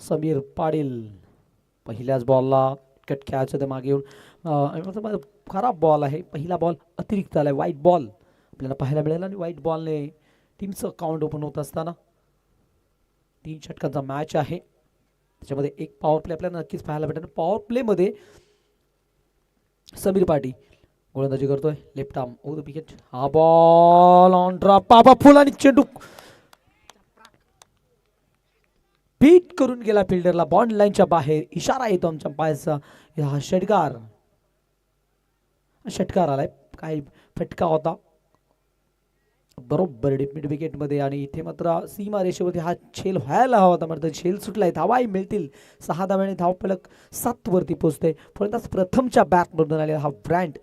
समीर पाटील पहिल्याच बॉलला कट खेळायचं ते मागे येऊन खराब बॉल आहे. पहिला बॉल अतिरिक्त आलाय, वाईट बॉल आपल्याला पाहायला मिळेल आणि वाईट बॉलने टीमचं अकाउंट ओपन होत असताना 3 षटकांचा मॅच आहे. त्याच्यामध्ये एक पॉवर प्ले आपल्याला नक्कीच पाहायला भेटेल. पॉवर प्लेमध्ये समीर पाटील गोलंदाजी करतोय, left arm over the wicket. हा बॉल ऑन ड्रॉप, बाबा फुल आणि चेंडू बीट करून गेला फिल्डरला, बॉन्ड लाईनच्या बाहेर. इशारा येतो आमच्या पायाचा. हा षटकार आलाय, काय फटका होता बरोबर मिड विकेट मध्ये. आणि इथे मात्र सीमा रेषेवरती हा छेल व्हायला हवा होता, मात्र छेल सुटलाय. धावाही मिळतील, 6 धावांनी धावफलक 7 वरती पोहोचते. फलंदाज प्रथमच्या बॅट मधून आलेला हा ब्रँड.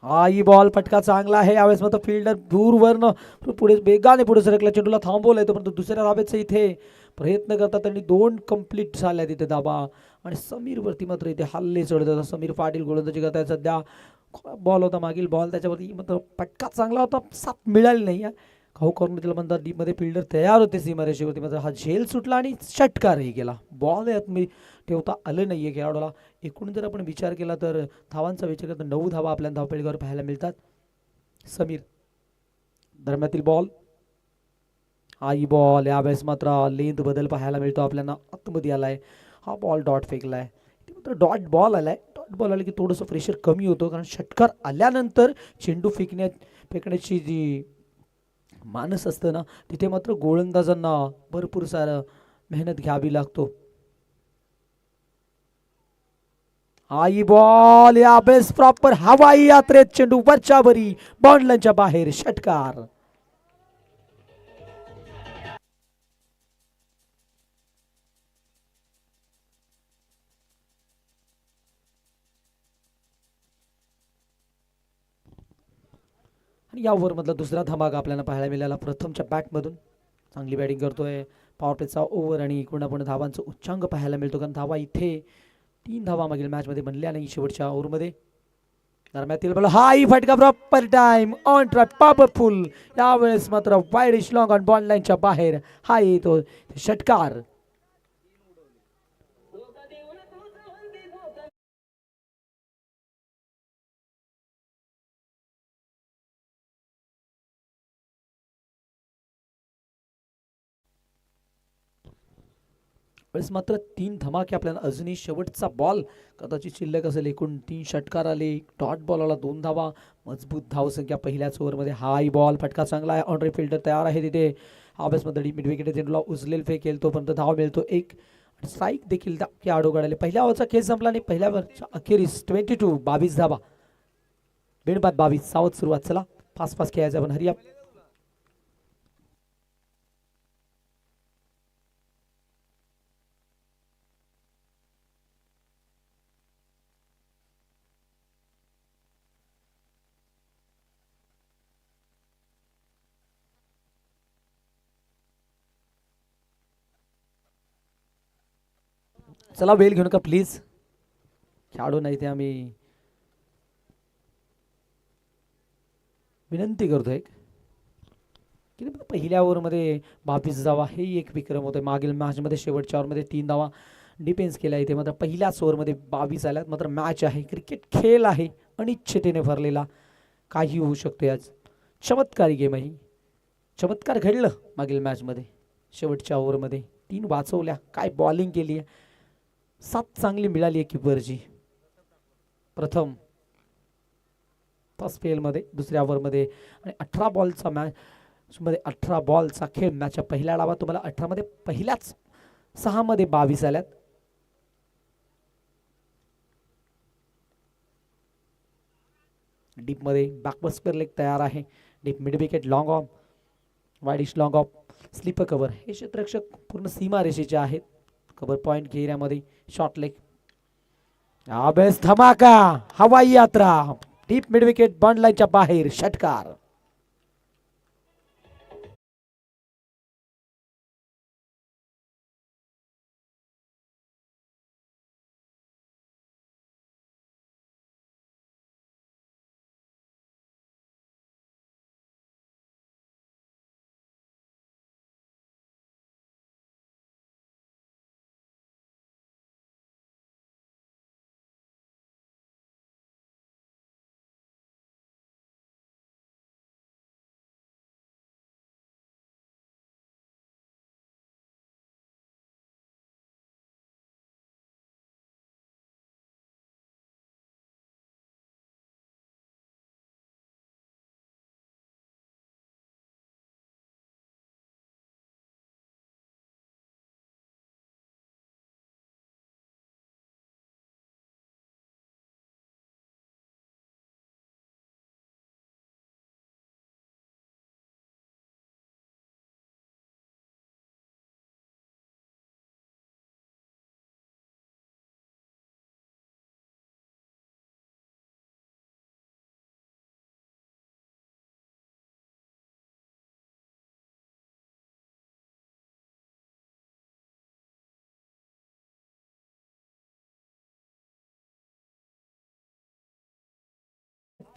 हा ही बॉल फटका चांगला आहे. यावेळेस मात्र फिल्डर दूरवरनं पुढे वेगाने पुढे सरकला, चेंडूला थांबवलंय. परंतु दुसऱ्या धावेचा इथे प्रयत्न करतात आणि 2 कंप्लीट झाल्या तिथे धाबा. आणि समीर वरती मात्र इथे हल्ले चढत. समीर पाटील गोलंदाजी करतायत सध्या. बॉल होता मागील बॉल, त्याच्यावरती मात्र फटका चांगला होता, 7 मिळाली नाही. खाऊ करून त्याला म्हणतात डीप मध्ये फिल्डर तयार होते सीमारेषेवरती, मात्र हा झेल सुटला आणि षटकारही गेला. बॉल यात मी ठेवता आलं नाहीये खेळाडूला. एकूण जर आपण विचार केला तर धावांचा विचार करता 9 धावा आपल्या धावपळीवर पाहायला मिळतात. समीर दरम्यातील बॉल, हा ही बॉल यावेळेस मात्र लेंथ बदल पाहायला मिळतो आपल्याला. आतमध्ये आलाय हा बॉल, डॉट फेकलाय. मात्र डॉट बॉल आलाय. डॉट बॉल आला की थोडंसं प्रेशर कमी होतं, कारण षटकार आल्यानंतर चेंडू फेकण्याची जी मानस असतं ना, तिथे मात्र गोलंदाजांना भरपूर सारं मेहनत घ्यावी लागतो. आई बॉल यावेळेस प्रॉपर हवाई यात्रेत चेंडू वरच्या वरी, बॉन्डलांच्या बाहेर, षटकार. आणि या ओव्हरमधला दुसरा धमाका आपल्याला पाहायला मिळाला प्रथमच्या बॅटमधून. चांगली बॅटिंग करतोय. पॉवर प्लेचा ओव्हर आणि पूर्णपणे धावांचा उच्चांक पाहायला मिळतो, कारण धावा इथे 3 धावा मागील मॅचमध्ये बनल्या नाही शेवटच्या ओव्हरमध्ये. दरम्यातील बॉल, हाई फटका proper time on trap powerful. यावेळेस मात्र वाईड लॉंग ऑन बॉल लाईनच्या बाहेर, हा येतो षटकार. वेळेस मात्र 3 धमाके आपल्याला अजूनही. शेवटचा बॉल कदाचित शिल्लक असेल. एकूण 3 षटकार आले, डॉट बॉल आला, 2 धावा, मजबूत धावसंख्या पहिल्याच ओव्हरमध्ये. हाय बॉल फटका चांगला आहे, ऑनरे फिल्डर तयार आहे तिथे. मध्ये मिड विकेट चेंडूला उचलेल फेकेल, तोपर्यंत धाव मिळतो एक. स्ट्राईक देखील खेळाडू काढाले. पहिल्या ओव्हरचा खेळ संपला आणि पहिल्या ओव्हरच्या अखेरीस 22 धावा, बिनबाद 22. सावध सुरुवात. चला फास्ट फास्ट खेळायचं आपण, हरिया. चला वेळ घेऊ नका प्लीज, खेळाडू नाही ते आम्ही विनंती करतोय. की पहिल्या ओव्हरमध्ये 22 धावा, हे एक विक्रम होतोय. मागील मॅचमध्ये शेवटच्या ओव्हरमध्ये 3 धावा डिफेन्स केला. इथे मात्र पहिल्याच ओव्हरमध्ये 22 आल्यात. मात्र मॅच आहे, क्रिकेट खेळ आहे, अनिश्चिततेने भरलेला. काही होऊ शकते आज. चमत्कारी गेम आहे, चमत्कार घडलं मागील मॅचमध्ये. शेवटच्या ओव्हरमध्ये 3 वाचवल्या, काय बॉलिंग केली आहे. 7 चांगली मिळाली आहे किपरची. प्रथम फर्स्ट फेलमध्ये, दुसऱ्या ओव्हरमध्ये. आणि 18 बॉलचा मॅच मध्ये 18 बॉलचा खेळ. मॅचच्या पहिल्या डावात तुम्हाला 18 मध्ये पहिल्याच 6 मध्ये 22 आल्यात. डीप मध्ये बॅकबस्कर लेग तयार आहे. Deep mid wicket, long off, wideish long off, sweeper cover. हे क्षेत्ररक्षक पूर्ण सीमा रेषेचे आहेत. कव्हर पॉइंट घेण्यामध्ये शॉर्ट लेग. अभ्यास धमाका, हवाई यात्रा, डीप मिड विकेट, बॉन्ड लाईनच्या बाहेर, षटकार.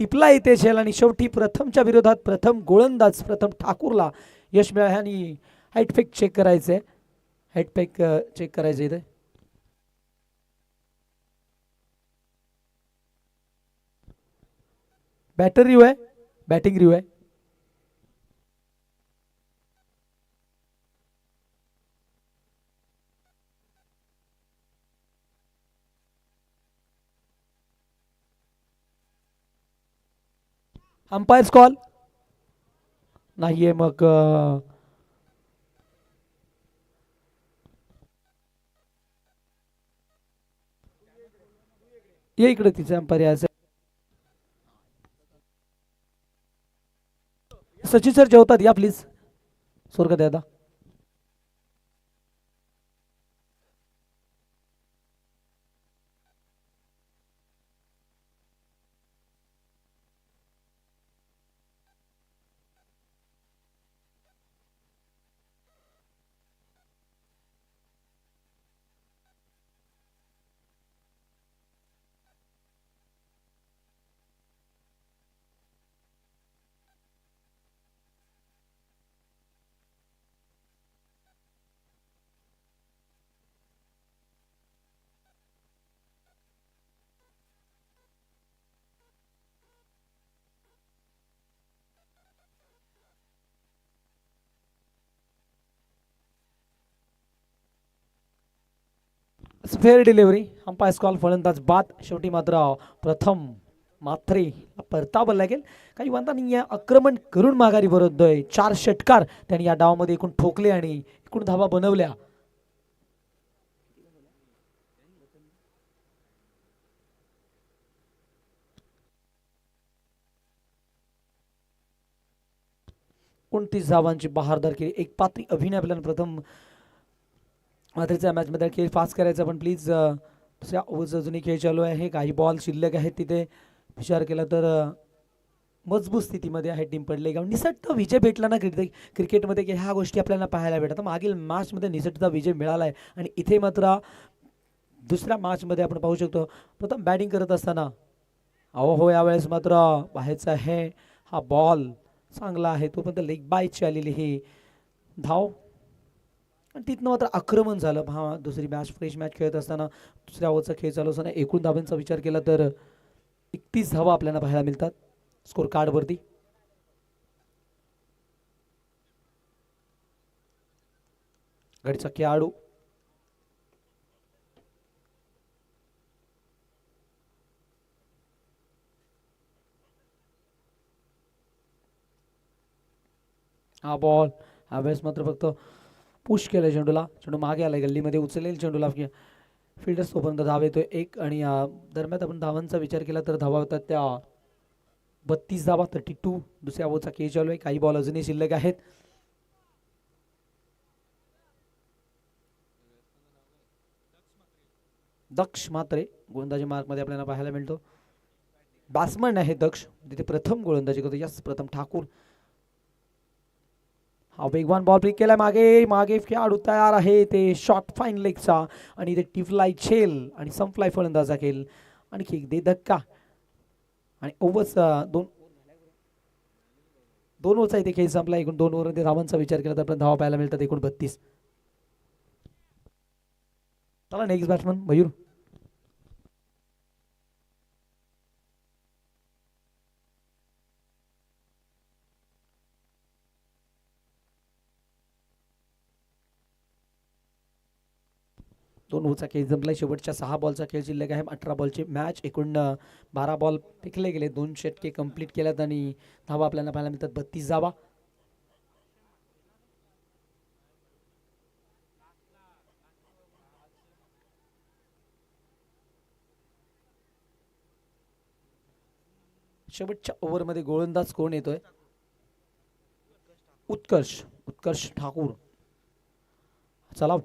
टिपला इथे झेल आणि शेवटी प्रथमच्या विरोधात प्रथम गोलंदाज प्रथम ठाकूरला यश मिळाले. आणि हाईट फेक चेक करायचंय, हाईट फेक चेक करायचं इथे. बॅटर रिव्ह्यू आहे, बॅटिंग रिव्ह्यू आहे. अंपायर्स कॉल नाहीये. मग ये इकडे तिचे अंपायर. सचिन सर जेवतात, या प्लीज स्वर्ग द्या. फेअर डिलिव्हरी, अंपायर्स कॉल, फलंदाज बाद. शेवटी मात्र प्रथम मात्रे परतावं लागेल. काही वांधा नाही आहे. आक्रमण करून माघारी परततोय. 4 षटकार त्यांनी या डावामध्ये एकूण ठोकले आणि एकूण धावा बनवल्या. कोणतीच धावांची बहारदार केली. एक पात्री अभिनय आपल्याला प्रथम मात्रेच्या मॅचमध्ये खेळ पास करायचा. पण प्लीज दुसऱ्या ओव्हरचा अजूनही खेळ चालू आहे. काही बॉल शिल्लक आहेत तिथे. विचार केला तर मजबूत स्थितीमध्ये आहे टीम पडले. कारण निसटता विजय भेटला ना क्रिकेटमध्ये, की ह्या गोष्टी आपल्याला पाहायला भेटतात. मागील मॅचमध्ये निसटता विजय मिळाला आहे आणि इथे मात्र दुसऱ्या मॅचमध्ये आपण पाहू शकतो प्रथम बॅटिंग करत असताना हो यावेळेस मात्र बाहेरचा आहे हा बॉल चांगला आहे. तो पण लेग बायची आलेली ही धाव आणि तिथनं मात्र आक्रमण झालं. हा दुसरी मॅच फ्रेश मॅच खेळत असताना दुसऱ्या ओव्हरचा खेळ चालू असताना एकूण धावांचा विचार केला तर 31 धावा आपल्याला पाहायला मिळतात स्कोर कार्डवरती. गडचा खेळाडू हा बॉल ह्यावेळेस मात्र फक्त पुश केलं चेंडूला. चेंडू मागे आलाय, गल्लीमध्ये उचलेल चेंडूला फिल्डर तोपर्यंत धाव येतोय एक. आणि दरम्यान आपण धावांचा विचार केला तर धावा होतात त्या 32 धावा, 32. दुसऱ्या ओव्हरचा खेळ चालू आहे. काही बॉल अजूनही शिल्लक आहेत. दक्ष मात्रे गोलंदाजी मार्कमध्ये आपल्याला पाहायला मिळतो. बॅट्समन आहे दक्ष, तिथे प्रथम गोलंदाजी करतो. यस, प्रथम ठाकूर. हा वेगवान बॉल ब्रेक केलाय. मागे मागे खेळाडू तयार आहे. ते शॉर्ट फाईन लेगचा आणि ते टिफलाय छेल आणि संपलाय फलंदाजा खेळ. आणखी एक दे धक्का आणि ओव्हर्स दोन ओव्हरचा इथे खेळ संपला. एकूण 2 ओव्हरमध्ये धावांचा विचार केला तर आपण धावा पाहायला मिळतात एकूण 32. चला नेक्स्ट बॅट्समन मयूर. दोन ओव्हरचा खेळ संपलाय. शेवटच्या 6 बॉलचा खेळ शिल्लक आहे. 18 बॉलची मॅच. एकूण 12 बॉल फेकले गेले. 2 षटके कंप्लीट केल्यात आणि धावा आपल्याला पाहायला मिळतात 32 धावा. शेवटच्या ओव्हरमध्ये गोलंदाज कोण येतोय? उत्कर्ष ठाकूर. चला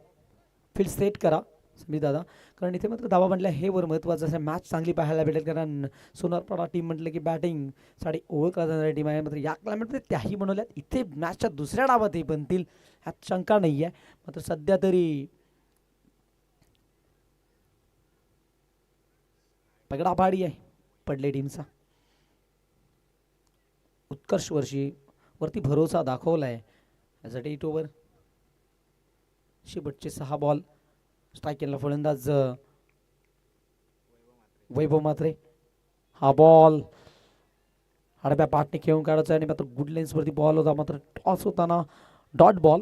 फील्ड सेट करा समीर दादा, कारण इथे मात्र धावा म्हटल्या हे वर महत्त्वाचं असं मॅच चांगली पाहायला भेटेल. कारण सोनारपाडा टीम म्हटलं की बॅटिंग साठी ओळखला जाणारी टीम आहे. मात्र या क्लायमेटमध्ये त्याही बनवल्यात. इथे मॅचच्या दुसऱ्या डावातही बनतील ह्यात शंका नाही आहे. मात्र सध्या तरी पगडा पाडी आहे पडले टीमचा. उत्कर्ष वरती भरोसा दाखवला आहे. यासाठी 8 ओव्हर शेवटचे 6 बॉल. स्ट्राईक केला फलंदाज वैभव म्हात्रे. हा बॉल आडव्या पाठने खेळून काढायचा आणि मात्र गुड लेन्सवरती बॉल होता, मात्र टॉस होताना डॉट बॉल.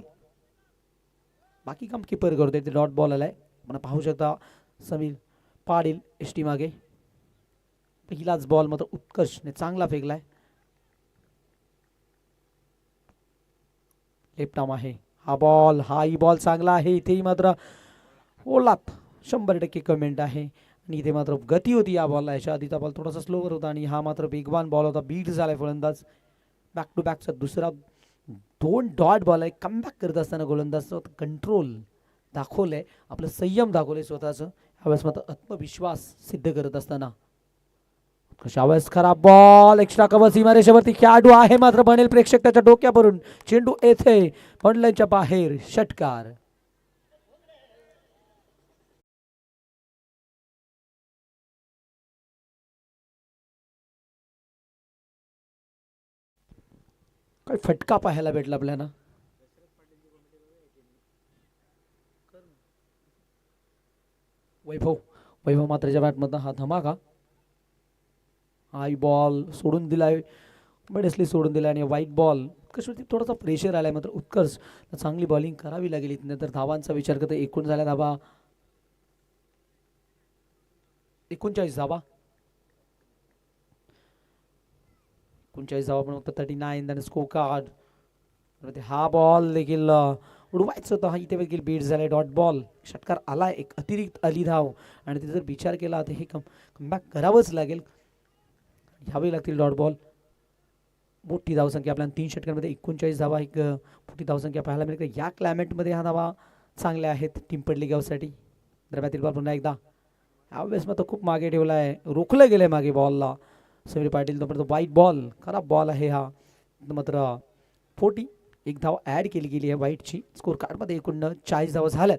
बाकी काम किपर करतोय, ते डॉट बॉल आलाय. आपण पाहू शकता समीर पाटील एसटी मागे. पहिलाच बॉल मात्र उत्कर्षने चांगला फेकलाय. लेफ्ट आर्म आहे हा बॉल. हाही बॉल चांगला आहे. इथेही मात्र ओलात 100% कमेंट आहे. आणि इथे मात्र गती होती या बॉलला. याच्या आधीचा बॉल थोडासा स्लोवर होता आणि हा मात्र वेगवान बॉल होता. बीट झालाय फलंदाज. बॅक टू बॅकचा दुसरा 2 डॉट बॉल आहे. कमबॅक करत असताना गोलंदाज कंट्रोल दाखवलंय, आपलं संयम दाखवलंय स्वतःचं. यावेळेस मात्र आत्मविश्वास सिद्ध करत असताना कशावेळेस खराब बॉल. एक्स्ट्रा कव्हर सीमारेषेवरती खेळाडू आहे, मात्र बनेल प्रेक्षक त्याच्या डोक्यावरून. चेंडू येथे बंडलाईनच्या बाहेर. षटकार. काय फटका पाहायला भेटला आपल्याला. वैभव मात्रेच्या बॅटमधनं हा धमाका. हाय बॉल सोडून दिलाय, बडेसली सोडून दिलाय. आणि व्हाईट बॉल कशावरती थोडासा प्रेशर आलाय, मात्र उत्कर्ष चांगली बॉलिंग करावी लागेल. नंतर धावांचा विचार करता एकूण झाल्या धावा 39 धावा. 39 धावा पण फक्त 39. Score card. हा बॉल देखील उडवायचं होतं, हा इथे देखील बीट झालाय. Dot ball. षटकार आलाय, एक अतिरिक्त आली धाव. आणि तिथे जर विचार केला तर हे कमबॅक करावंच लागेल, घ्यावे लागतील डॉट बॉल. मोठी धावसंख्या आपल्याला 3 षटकांमध्ये 39 धावा, एक मोठी धावसंख्या पाहायला मिळते. या क्लायमेटमध्ये हा धावा चांगल्या आहेत टीम पडली गावसाठी. दरम्यातील बॉल पुन्हा एकदा. यावेळेस मात्र खूप मागे ठेवला आहे, रोखलं गेलंय मागे बॉलला. समीर पाटील तोपर्यंत व्हाईट बॉल. खराब बॉल आहे हा, मात्र 40. एक धाव ऍड केली गेली आहे व्हाईटची. स्कोर कार्डमध्ये एकूण 40 धावा झाल्यात.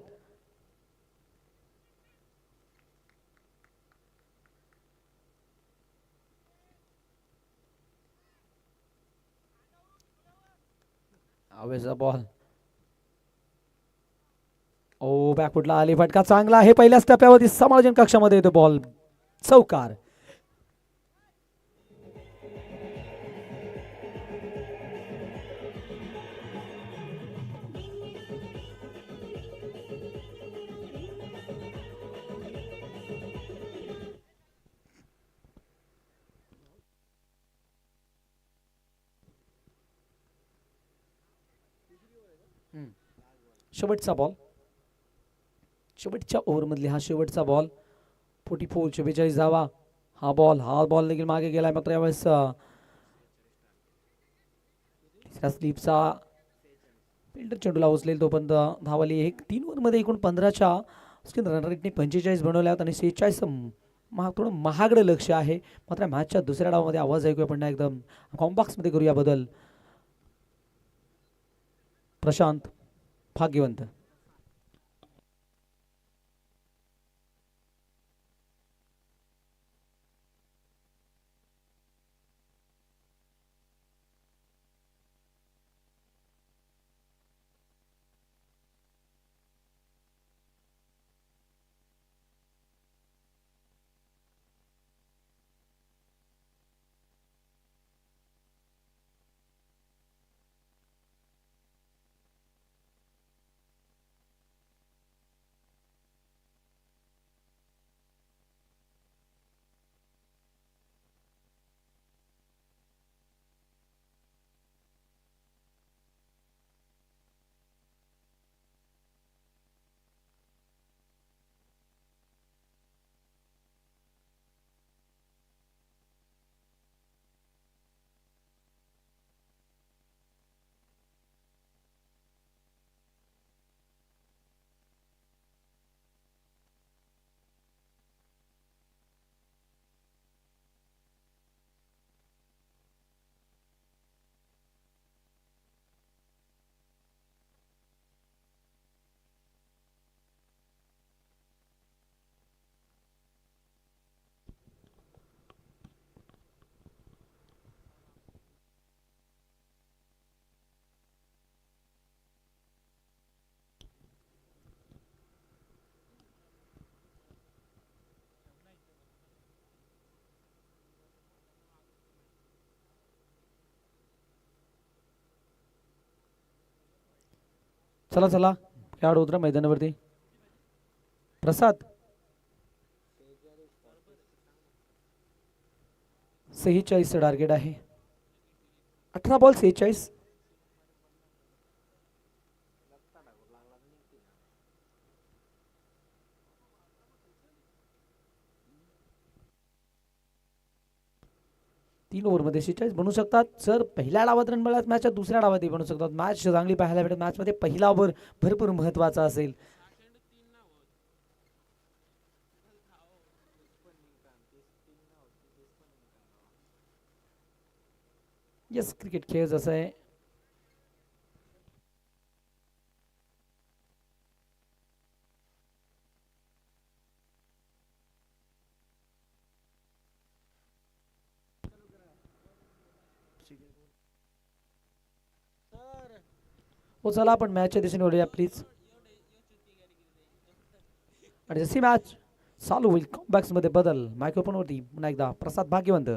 यावेळेसचा बॉल ओ बॅकफुटला आली, फटका चांगला आहे. पहिल्याच टप्प्यावरती समालोचन कक्षामध्ये येतो बॉल. चौकार. शेवटचा बॉल. शेवटच्या ओव्हरमधली हा शेवटचा बॉल. 44 44 धावा. हा बॉल देखील मागे गेलाय, मात्र यावेळेस तिसऱ्या स्लिपचा फिल्डर चेंडूला उचलेल तोपर्यंत धावाली. एक 3 ओव्हरमध्ये एकूण 15च्या रन रेटने 45 बनवल्यात आणि 46 थोडं महागडं लक्ष आहे. मात्र मॅचच्या दुसऱ्या डावामध्ये आवाज ऐकूया पुन्हा एकदम कॉम्बॉक्समध्ये करूया बदल. प्रशांत भाग्यवंत. चला चला खेळाडू उतरा मैदानावरती. प्रसाद 46 टार्गेट आहे. 18 बॉल 46. तीन ओव्हरमध्ये 46 बनवू शकतात. जर पहिल्या डावात रन मिळाला मॅचच्या दुसऱ्या डावातही बनवू शकतात. मॅच चांगली पाहायला भेटेल. मॅचमध्ये पहिला ओव्हर भरपूर महत्त्वाचा असेल. येस क्रिकेट खेळ जसं आहे. हो चला आपण मॅचच्या दिशेने वळूया प्लीज. आणि जशी मॅच चालू होईल कॉम्बॅक्स मध्ये बदल. मायक्रोफोन वरती पुन्हा एकदा प्रसाद भाग्यवंत.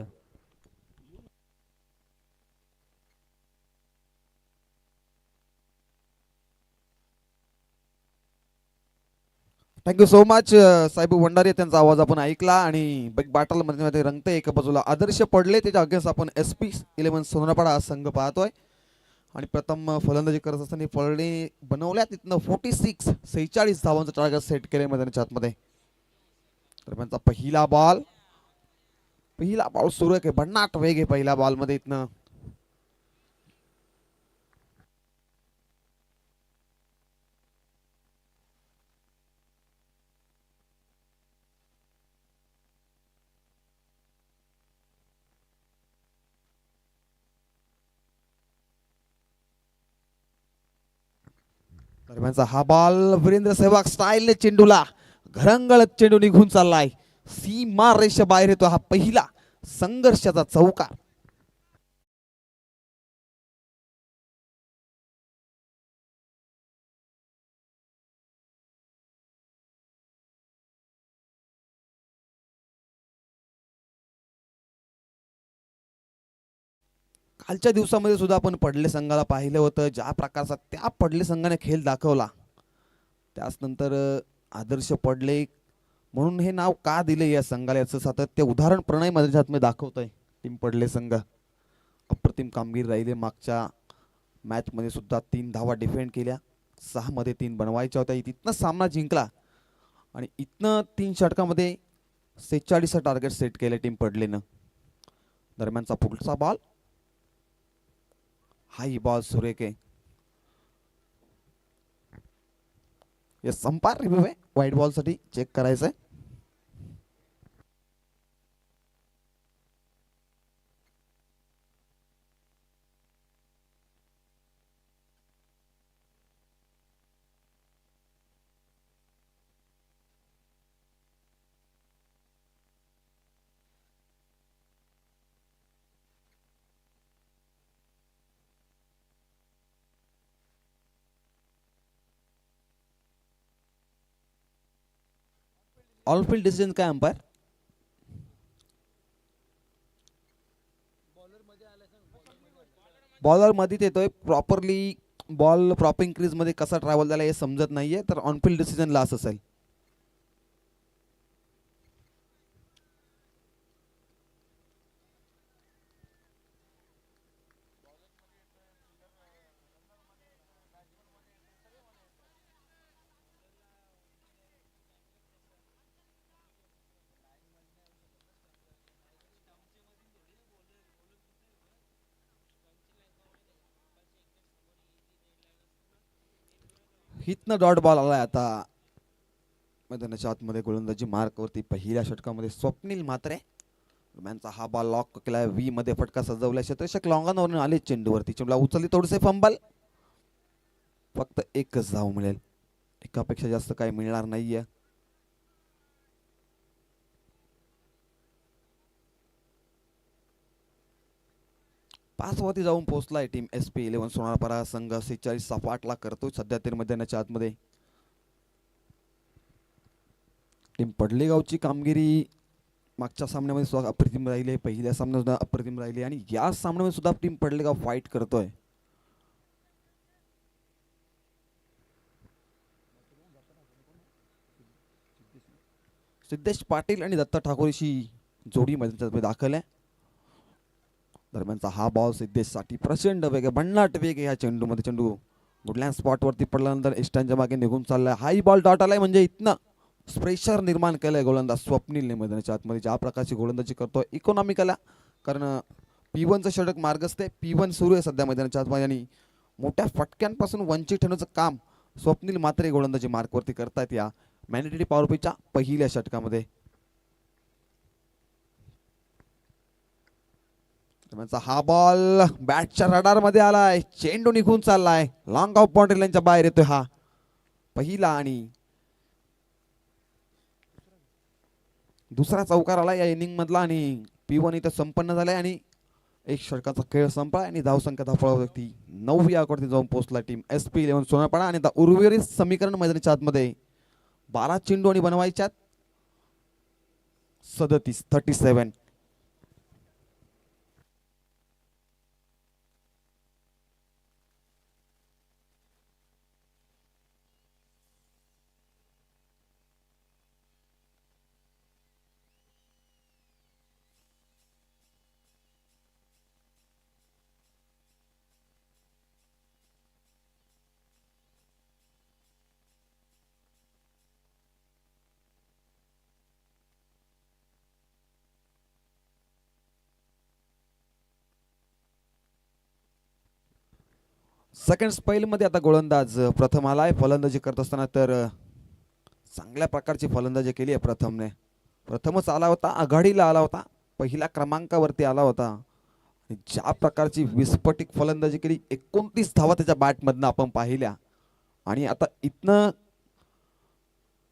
थँक्यू सो मच साहेब भंडारी. त्यांचा आवाज आपण ऐकला आणि बिग बॅटल मध्ये रंगते. एका बाजूला आदर्श पडले त्याच्या अगेन्स्ट आपण SP11 सोनारपाडा हा संघ पाहतोय. आणि प्रथम फलंदाजी करत असताना पडले बनवल्या तिथनं 46 धावांचं टार्गेट सेट केले मैदानाच्या आतमध्ये. तर त्यांचा पहिला बॉल सुरू आहे. भन्नाट वेग आहे पहिल्या बॉल मध्ये इथनं. दरम्यानचा हा बॉल वीरेंद्र सेहवाग स्टाईलने चेंडूला घरंगळत चेंडू निघून चाललाय. सीमा रेषा बाहेर येतो. हा पहिला संघर्षाचा चौकार. कालच्या दिवसामध्ये सुद्धा आपण पडले संघाला पाहिलं होतं. ज्या प्रकारचा त्या पडले संघाने खेळ दाखवला त्याच नंतर आदर्श पडले म्हणून हे नाव का दिले या संघाला याचं सातत्य उदाहरण प्रणय मध्ये हातमध्ये दाखवतोय. टीम पडले संघ अप्रतिम कामगिरी राहिले. मागच्या मॅच मध्ये सुद्धा 3 धावा डिफेंड केल्या. 6 मध्ये 3 बनवायच्या होत्या. तिथनं सामना जिंकला आणि इथनं 3 षटकामध्ये 46 टार्गेट सेट केले टीम पडलेनं. दरम्यानचा पुढचा बॉल हाई बॉल सुरेख आहे. या संपार रिव्ह्यू आहे. व्हाईट बॉल साठी चेक करायचंय. ऑलफिल्ड डिसिजन काय अंपायर? बॉलर मध्ये येतोय. प्रॉपरली बॉल प्रॉपिंग क्रीज मध्ये कसा ट्रॅव्हल झाला हे समजत नाहीये. तर ऑनफिल्ड डिसिजन लास्ट असेल. हितनं डॉट बॉल आलाय आता मैदानाच्या आतमध्ये. गोलंदाजी मार्क वरती पहिल्या षटकामध्ये स्वप्नील म्हात्रे. दरम्यानचा हा बॉल लॉक केलाय. व्ही मध्ये फटका सजवलाय. क्षेत्ररक्षक लॉंगॉनवरून आले चेंडूवरती. चेंडूला उचलली थोडेसे फंबल. फक्त एकच धाव मिळेल. एकापेक्षा जास्त काही मिळणार नाहीये. पाच वरती जाऊन पोहोचलाय टीम SP11 सोनारपाडा संघ. 46 पाठला करतोय सध्या तरी मैदानाच्या आतमध्ये. टीम पडलेगावची कामगिरी मागच्या सामन्यामध्ये सुद्धा अप्रतिम राहिली. पहिल्या सामन्यात सुद्धा अप्रतिम राहिली आणि या सामन्यामध्ये सुद्धा टीम पडलेगाव फाईट करतोय. सिद्धेश पाटील आणि दत्ता ठाकूरशी जोडी मैदानात दाखल आहे. दरम्यानचा हा बॉल सिद्धेशसाठी प्रचंड वेग आहे, भन्नाट वेग आहे या चेंडूमध्ये. चेंडू गुडलँड स्पॉटवरती पडल्यानंतर इष्टांच्या मागे निघून चाललाय. हाई बॉल डॉट आलाय म्हणजे इथनं प्रेशर निर्माण केलंय गोलंदाज स्वप्नीलने मैदानाच्या आतमध्ये. ज्या प्रकारची गोलंदाजी करतोय इकॉनॉमिकल, कारण P1चं षटक मार्गस्थ आहे. P1 सुरू आहे सध्या मैदानाच्या आतमध्ये आणि मोठ्या फटक्यांपासून वंचित ठेवण्याचं काम स्वप्नील मात्रे गोलंदाजी मार्कवरती करतायत या मॅनेटरी पॉवर प्लेच्या पहिल्या षटकामध्ये. हा बॉल बॅटच्या रडार मध्ये आलाय, चेंडू निघून चाललाय, लॉंग ऑफ बाउंड्री लाईनच्या बाहेर येतोय. हा पहिला आणि दुसरा चौकार आला या इनिंग मधला आणि P1 इथं संपन्न झालाय आणि एक षटकाचा खेळ संपला आणि धावसंख्या धावपळावरती 9 या आकड्यावरती जाऊन पोहोचला टीम SP11 सोनारपाडा. आणि आता उर्वरित समीकरण मैदानाच्या आतमध्ये 12 चेंडू आणि बनवायच्यात 37. सेकंड स्पेल मध्ये आता गोलंदाज प्रथम आलाय फलंदाजी करत असताना. तर चांगल्या प्रकारची फलंदाजी केली आहे प्रथमने. प्रथमच आला होता, आघाडीला आला होता, पहिल्या क्रमांकावरती आला होता. ज्या प्रकारची विस्फोटिक फलंदाजी केली, 29 धावा त्याच्या बॅटमधनं आपण पाहिल्या. आणि आता इथनं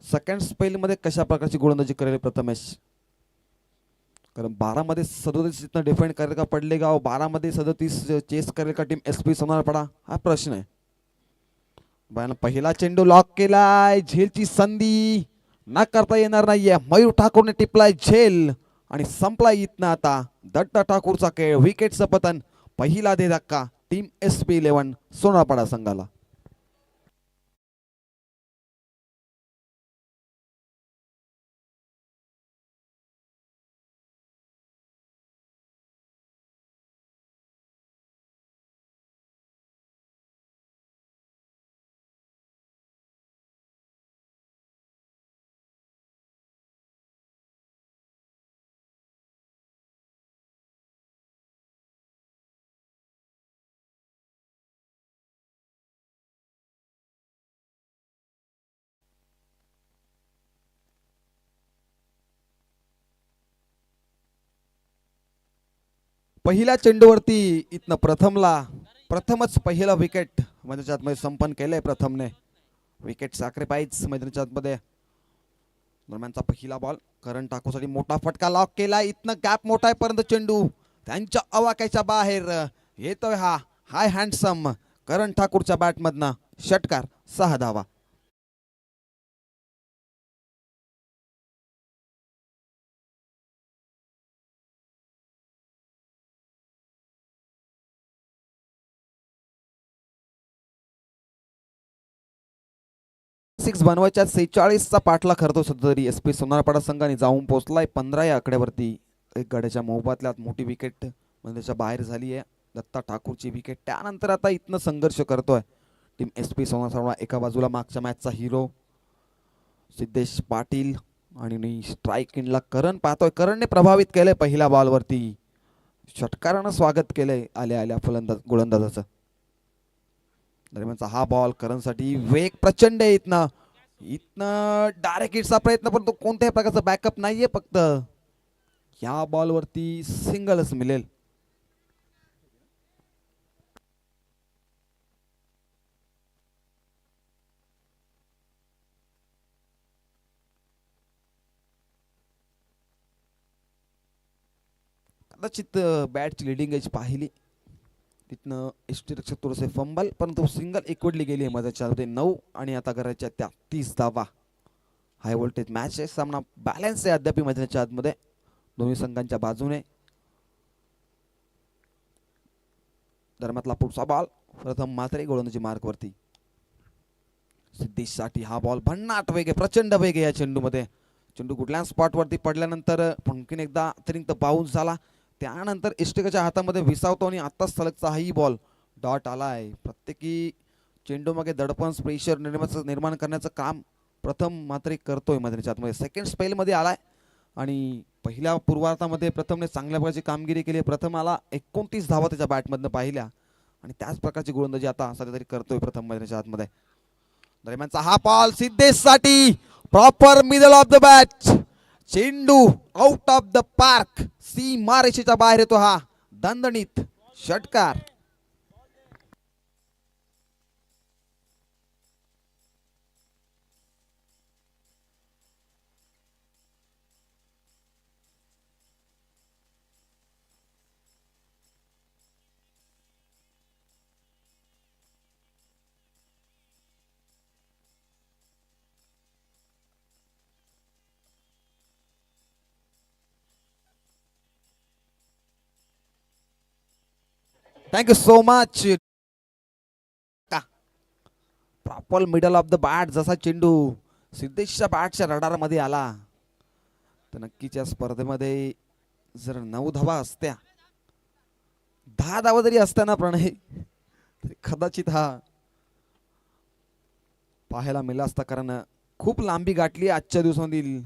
सेकंड स्पेल मध्ये कशा प्रकारची गोलंदाजी करेल प्रथमेश, कारण 12 मध्ये 37 इथनं डिफेंड करेल का पडलेगाव, 12 मध्ये 37 चेस करेल का टीम SP सोनारपाडा, हा प्रश्न आहे. पहिला चेंडू लॉक केलाय, झेलची संधी ना करता येणार नाहीये. मयूर ठाकूरने टिपलाय झेल आणि संपलाय इथनं आता दत्ता ठाकूरचा खेळ. विकेटचं पतन, पहिला दे धक्का टीम SP11 सोनारपाडा संघाला. पहिल्या चेंडूवरती इथनं प्रथमच पहिला विकेट मैदानाच्या आतमध्ये संपन्न केलंय प्रथमने. विकेट सॅक्रिफाईस मैदानाच्या आतमध्ये. दरम्यानचा पहिला बॉल करण ठाकूरसाठी मोठा फटका लॉक केला. इथनं गॅप मोठा आहे परंतु चेंडू त्यांच्या आवाक्याच्या बाहेर येतोय. हा हाय हँडसम करण ठाकूरच्या बॅटमधनं षटकार, 6 धावा. सिक्स बनवायच्या 46चा पाठला करतो सध्या तरी SP सोनारपाडा संघाने जाऊन पोहोचलाय 15 या आकड्यावरती. एक गड्याच्या मोबातल्यात मोठी विकेट म्हणजे बाहेर झाली आहे, दत्ता ठाकूरची विकेट. त्यानंतर आता इथनं संघर्ष करतोय टीम SP सोनारपाडा. एका बाजूला मागच्या मॅचचा हिरो सिद्धेश पाटील आणि स्ट्राईक इनला करण पाहतोय. करणने प्रभावित केलंय पहिल्या बॉलवरती, षटकारानं स्वागत केलंय आल्या गोलंदाजाचं. दरम्यानचा हा बॉल करणसाठी वेग प्रचंड आहे. इथनं डायरेक्ट हिटचा प्रयत्न, पण तो कोणत्याही प्रकारचा बॅकअप नाहीये, फक्त या बॉलवरती सिंगलच मिळेल. कदाचित बॅटची लिडिंग एज पाहिली, तिथनं यष्टीरक्षक थोडंसं फंबल, परंतु सिंगल एकवडली गेली आहे मधाच्या 9 आणि आता करायच्या त्या 30 धावा. हाय व्होल्टेज मॅच आहे, सामना बॅलन्स आहे अद्याप मैदानाच्या आतमध्ये दोन्ही संघांच्या बाजूने. दरम्यातला पुढचा बॉल प्रथम मात्रे गोलंदाजी मार्कवरती. सिद्धेशसाठी हा बॉल भन्नाट वेग आहे, प्रचंड वेग आहे या चेंडूमध्ये. चेंडू कुठल्या स्पॉटवरती पडल्यानंतर आणखीन एकदा अतिरिक्त बाउन्स झाला. त्यानंतर इष्टिकाच्या हातामध्ये विसावतो आणि आत्ताच सलगचा हाही बॉल डॉट आलाय. प्रत्येकी चेंडूमागे दडपण प्रेशर निर्माण करण्याचं काम प्रथम मात्र करतोय मैदानाच्या आतमध्ये. सेकंड स्पेलमध्ये आलाय आणि पहिल्या पूर्वार्धामध्ये प्रथमने चांगल्या प्रकारची कामगिरी केली. प्रथमाला 29 धावा त्याच्या बॅटमधनं पाहिल्या आणि त्याच प्रकारची गोलंदाजी आता सध्या तरी करतोय प्रथम मैदानाच्या आतमध्ये. दरम्यानचा हा बॉल सिद्धेशसाठी proper middle of the bat. चेंडू आउट ऑफ द पार्क, सीमारेषेच्या बाहेर येतो हा दणदणीत षटकार. Thank you so much. Proper middle of the bat. जसा चेंडू सिद्धेशच्या बॅटच्या रडारमध्ये आला तर नक्कीच या स्पर्धेमध्ये जर 9 धावा असत्या, 10 धावा जरी असताना प्रणय तरी कदाचित हा पाहायला मिळाला असता. कारण खूप लांबी गाठली आजच्या दिवसामधील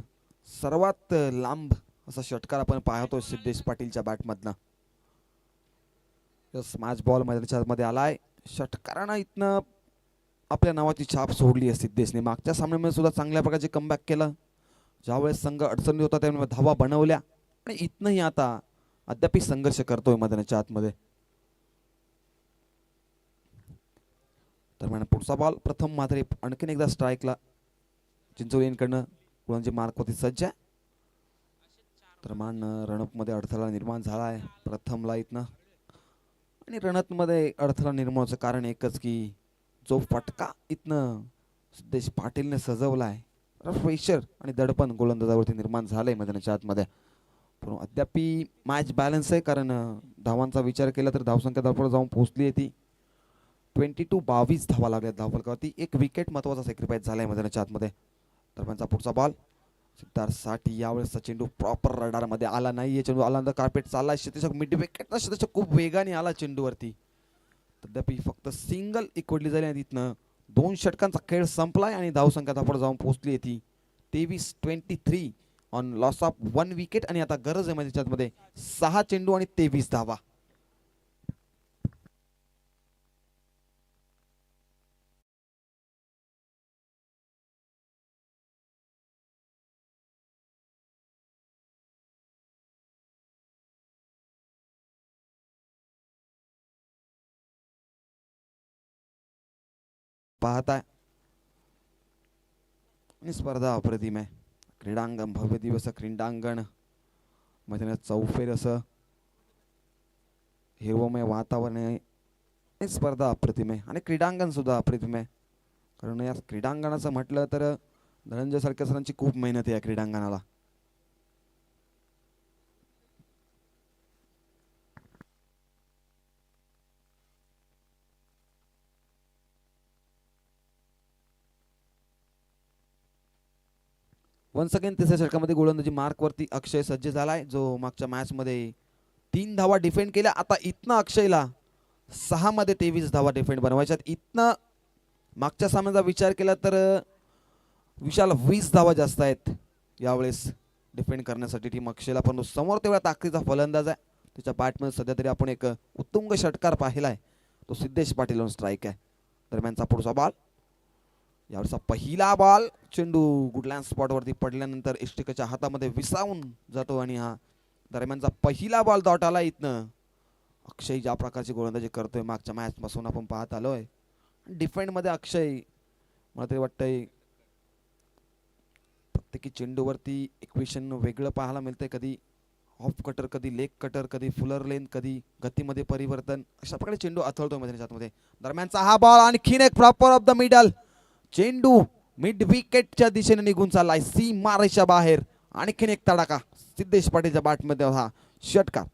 सर्वात लांब असा षटकार आपण पाहतो सिद्धेश पाटीलच्या बॅटमधनं. स्मॅच बॉल मैदानाच्या आलाय. षटकारानं इथनं आपल्या नावाची छाप सोडली आहे सिद्धेशने. मागच्या सामन्यामध्ये सुद्धा चांगल्या प्रकारचे कमबॅक केलं. ज्यावेळेस संघ अडचणी होता त्यामुळे धावा बनवल्या आणि इथनंही आता अद्याप संघर्ष करतोय मैदानाच्या आतमध्ये. दरम्यान पुढचा बॉल प्रथम मात्र आणखीन एकदा स्ट्राईकला चिंचोलीकडनं गुणांची मार्कवरती सज्ज आहे. दरम्यान रणअपमध्ये अडथळा निर्माण झाला आहे प्रथमला इथनं आणि रणअपमध्ये अडथळा निर्माणाचं कारण एकच की जो फटका इथनं सिद्धेश पाटीलने सजवलाय प्रेशर आणि दडपण गोलंदाजावरती निर्माण झालंय मैदानाच्या आतमध्ये. पण अद्याप मॅच बॅलन्स आहे कारण धावांचा विचार केला तर धावसंख्या धावपळ जाऊन पोहोचली आहे ती 22 धावा लागल्या धावफलकावरती. एक विकेट महत्वाचा सॅक्रिफाईस झालाय मैदानाच्या आतमध्ये. दरम्यानचा पुढचा बॉल सिद्धार्थसाठी यावेळेसचा चेंडू प्रॉपर रडारमध्ये आला नाहीये. चेंडू आल्यानंतर कार्पेट चाललाय शेतीच्या मिड विकेट शेतीच्या खूप वेगाने आला चेंडूवरती. तथापि फक्त सिंगल इकडली झाली आणि तिथनं 2 षटकांचा खेळ संपलाय आणि धावसंख्या धावपळ जाऊन पोहोचली ती 23-23 ऑन लॉस ऑफ 1 विकेट. आणि आता गरज आहे मैदानामध्ये 6 चेंडू आणि 23 धावा. पाहताय आणि स्पर्धा अप्रतिम आहे. क्रीडांगण भव्य दिवस क्रीडांगण मैदानात चौफेर असं हिरवमय वातावरण आहे. स्पर्धा अप्रतिम आहे आणि क्रीडांगण सुद्धा अप्रतिम आहे. कारण या क्रीडांगणाचं म्हटलं तर धनंजय सारख्या सरांची खूप मेहनत आहे या क्रीडांगणाला. वन्स अगेन तिसऱ्या षटकामध्ये गोलंदाजी मार्कवरती अक्षय सज्ज झालाय जो मागच्या मॅच मध्ये 3 धावा डिफेंड केल्या. आता इथनं अक्षयला 6 मध्ये 23 धावा डिफेंड बनवायच्यात. इथनं मागच्या सामन्याचा विचार केला तर विशाल 20 धावा जास्त आहेत यावेळेस डिफेंड करण्यासाठी टीम अक्षयला. पण समोर तेवढा ताकदीचा फलंदाज आहे त्याच्या बॅटमध्ये. सध्या तरी आपण एक उत्तुंग षटकार पाहिलाय तो सिद्धेश पाटील ऑन स्ट्राईक आहे. दरम्यानचा पुढचा बॉल यावेळेचा पहिला बॉल चेंडू गुडलँड स्पॉटवरती पडल्यानंतर इष्टिकाच्या हातामध्ये विसावून जातो आणि हा दरम्यानचा पहिला बॉल डॉट आला. इथनं अक्षय ज्या प्रकारची गोलंदाजी करतोय मागच्या मॅच पासून आपण पाहत आलोय. डिफेंड मध्ये अक्षय मला तरी वाटतंय प्रत्येकी चेंडूवरती इक्वेशन वेगळं पाहायला मिळतंय. कधी ऑफ कटर, कधी लेग कटर, कधी फुलर लेन, कधी गतीमध्ये परिवर्तन, अशा प्रकारे चेंडू अथळतोय मैदानाच्या आतमध्ये. दरम्यानचा हा बॉल आणखीन एक प्रॉपर ऑफ द मिडल. चेंडू मिड विकेटच्या दिशेने निघून चाललाय सीमारेषेच्या बाहेर. आणखीन एक तडाखा सिद्धेश पाटीलच्या बॅटमध्ये हा षटकार.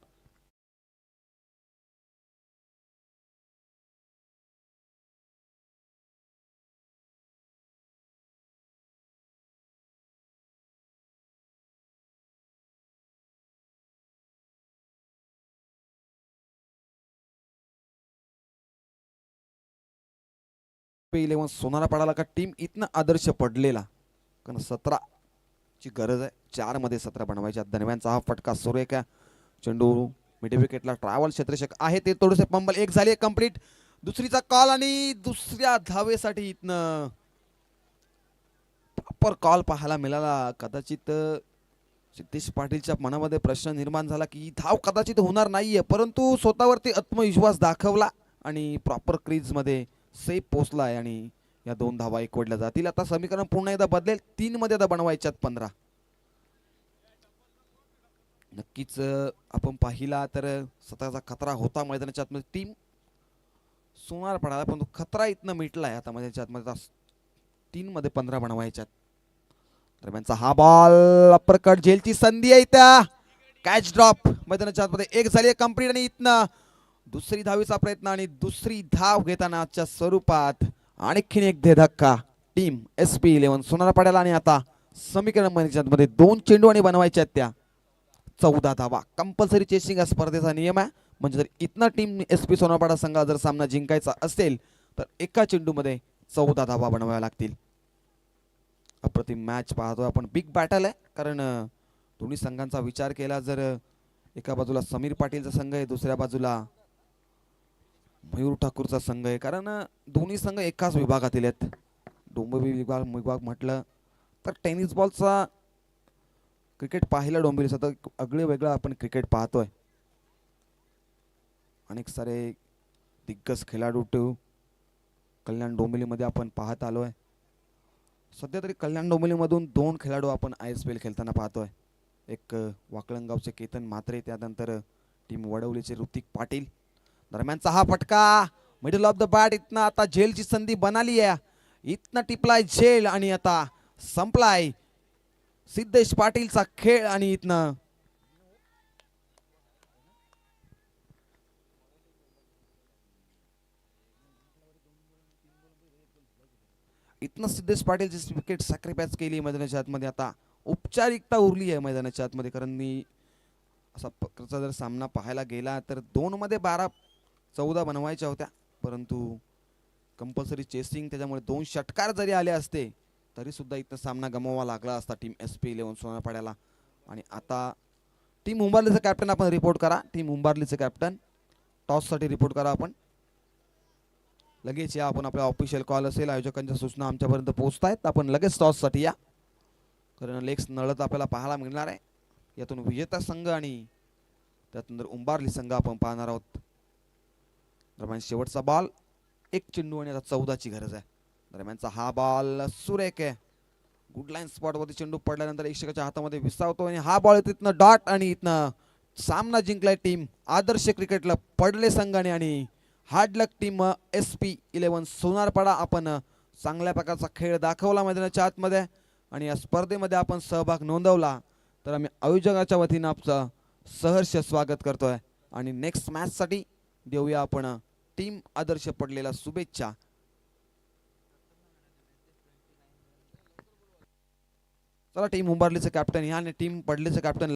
SP11 सोनारा पडाला का टीम इथनं आदर्श पडलेला, कारण 17 ची गरज आहे, 4 मध्ये 17 बनवायच्या. दरम्यानचा हा फटका सुरेख आहे. चेंडू मिड विकेटला ट्रॅव्हल क्षेत्ररक्षक आहे ते थोडेसे पंबल. एक झाली कंप्लीट, दुसरीचा कॉल आणि दुसऱ्या धावेसाठी इथनं प्रॉपर कॉल पाहायला मिळाला. कदाचित सिद्धेश पाटीलच्या मनामध्ये प्रश्न निर्माण झाला की धाव कदाचित होणार नाहीये, परंतु स्वतःवरती आत्मविश्वास दाखवला आणि प्रॉपर क्रीज मध्ये सेफ पोहोचलाय आणि या 2 धावा एकवडल्या जातील. आता समीकरण पुन्हा एकदा बदलेल, 3 मध्ये आता बनवायच्यात 15. नक्कीच आपण पाहिला तर स्वतःचा खतरा होता मैदानाच्या आतमध्ये टीम सोनार पडाला, परंतु खतरा इथनं मिटलाय. आता मैदानाच्या आतमध्ये 3 मध्ये 15 बनवायच्यात. दरम्यानचा हा बॉल अप्रकट झेलची संधी आहे, त्या कॅच ड्रॉप मैदानाच्या आतमध्ये. एक झाली कंप्लीट आणि इथनं दुसरी धावीचा प्रयत्न आणि दुसरी धाव घेतानाच्या स्वरूपात आणखीन एक धक्का टीम SP11 सोनारा पडाला. आणि आता समीकरण मध्ये 2 चेंडू आणि बनवायच्या आहेत त्या 14 धावा. कंपल्सरी चेसिंग हा स्पर्धेचा नियम आहे, म्हणजे जर इथनं टीम SP सोनारपाडा संघाला जर सामना जिंकायचा असेल तर एका चेंडूमध्ये 14 धावा बनवाव्या लागतील. अप्रतिम मॅच पाहतोय आपण, बिग बॅटल आहे, कारण दोन्ही संघांचा विचार केला जर एका बाजूला समीर पाटीलचा संघ आहे, दुसऱ्या बाजूला मयूर ठाकूरचा संघ आहे, कारण दोन्ही संघ एकाच विभागातील आहेत. डोंबिवली विभाग म्हटलं तर टेनिस बॉलचा क्रिकेट पाहायला डोंबिवलीचा तर आगळे वेगळं आपण क्रिकेट पाहतोय. अनेक सारे दिग्गज खेळाडू कल्याण डोंबिवलीमध्ये आपण पाहत आलोय. सध्या तरी कल्याण डोंबिवलीमधून 2 खेळाडू आपण ISPL खेळताना पाहतोय. एक वाकळंगावचे केतन म्हात्रे, त्यानंतर टीम वडवलीचे ऋतिक पाटील. दरम्यानचा हा फटका मिडल ऑफ द बॅट, इथनं आता झेलची संधी बनाली आहे, इथनं टिपलाय झेल आणि आता संपलाय सिद्धेश पाटीलचा खेळ. आणि इथनं सिद्धेश पाटीलची विकेट सॅक्रिफाईस केली मैदानाच्या आतमध्ये. आता औपचारिकता उरली आहे मैदानाच्या आतमध्ये, कारण मी असा प्रकारचा जर सामना पाहायला गेला तर 2 मध्ये 12-14 बनवायच्या होत्या, परंतु कंपल्सरी चेसिंग त्याच्यामुळे 2 षटकार जरी आले असते तरी सुद्धा इथं सामना गमवावा लागला असता टीम SP11 सोनारपाड्याला. आणि आता टीम उंबारलीचं कॅप्टन आपण रिपोर्ट करा, टीम उंबारलीचं कॅप्टन टॉससाठी रिपोर्ट करा आपण लगेच या. आपण आपला ऑफिशियल कॉल असेल, आयोजकांच्या सूचना आमच्यापर्यंत पोहोचतायत, आपण लगेच टॉससाठी या, कारण लेग्स नळत आपल्याला पाहायला मिळणार आहे. यातून विजेता संघ आणि त्यातून उंबारली संघ आपण पाहणार आहोत. दरम्यान शेवटचा बॉल, 1 चेंडू आणि आता 14ची गरज आहे. दरम्यानचा हा बॉल सुरेख आहे, गुड लाईन स्पॉटवरती चेंडू पडल्यानंतर एकशेकाच्या हातामध्ये विसावतो आणि हा बॉल तिथनं डॉट आणि इथनं सामना जिंकलाय टीम आदर्श क्रिकेटला पडले संघाने. आणि हार्ड लक टीम SP11 सोनारपाडा. आपण चांगल्या प्रकारचा खेळ दाखवला मैदानाच्या आतमध्ये आणि या स्पर्धेमध्ये आपण सहभाग नोंदवला तर आम्ही आयोजकाच्या वतीनं आपलं सहर्ष स्वागत करतोय. आणि नेक्स्ट मॅचसाठी देऊया आपण टीम आदर्श पडलेला शुभेच्छा. चला, टीम उंबारलीचं कॅप्टन या आणि टीम पडलेचं कॅप्टन